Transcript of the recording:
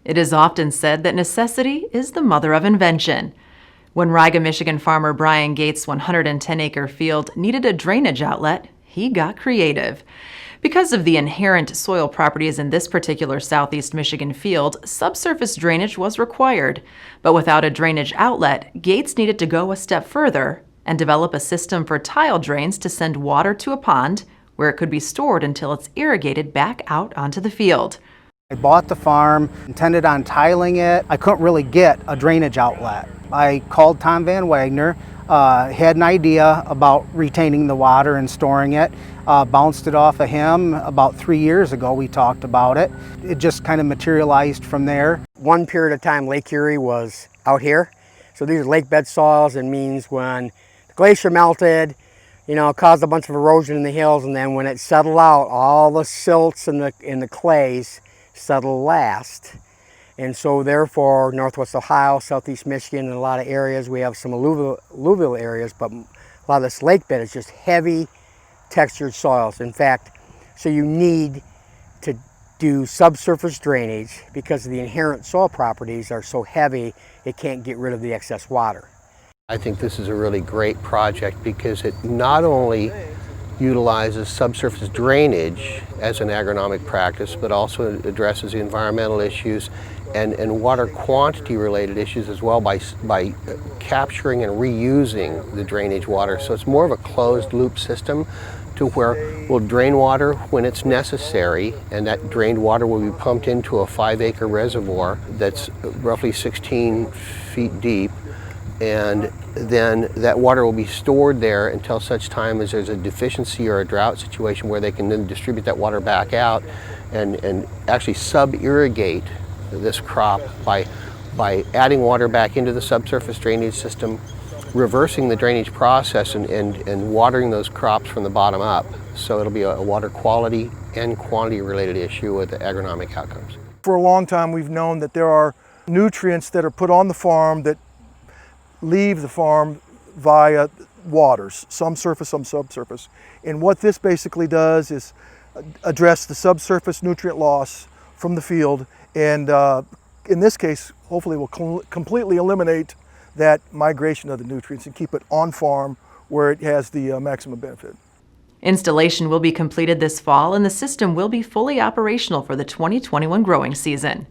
It is often said that necessity is the mother of invention. When Riga, Michigan farmer Brian Goetz' 110-acre field needed a drainage outlet, he got creative. Because of the inherent soil properties in this particular southeast Michigan field, subsurface drainage was required. But without a drainage outlet, Goetz needed to go a step further and develop a system for tile drains to send water to a pond where it could be stored until it's irrigated back out onto the field. I bought the farm, intended on tiling it. I couldn't really get a drainage outlet. I called Tom Van Wagner, had an idea about retaining the water and storing it, bounced it off of him. About 3 years ago we talked about it. It just kind of materialized from there. One period of time Lake Erie was out here. So these are lake bed soils, and means when the glacier melted, caused a bunch of erosion in the hills, and then when it settled out, all the silts and the clays settle last. And so therefore Northwest Ohio, Southeast Michigan, and a lot of areas, we have some alluvial areas, but a lot of this lake bed is just heavy textured soils. In fact, so you need to do subsurface drainage because the inherent soil properties are so heavy it can't get rid of the excess water. I think this is a really great project because it not only utilizes subsurface drainage as an agronomic practice, but also addresses the environmental issues and water quantity related issues as well by capturing and reusing the drainage water. So it's more of a closed loop system to where we'll drain water when it's necessary, and that drained water will be pumped into a 5-acre reservoir that's roughly 16 feet deep. And then that water will be stored there until such time as there's a deficiency or a drought situation where they can then distribute that water back out and actually sub-irrigate this crop by adding water back into the subsurface drainage system, reversing the drainage process and watering those crops from the bottom up. So it'll be a water quality and quantity related issue with the agronomic outcomes. For a long time we've known that there are nutrients that are put on the farm that leave the farm via waters, some surface, some subsurface. And what this basically does is address the subsurface nutrient loss from the field, and in this case, hopefully will completely eliminate that migration of the nutrients and keep it on farm where it has the maximum benefit. Installation will be completed this fall, and the system will be fully operational for the 2021 growing season.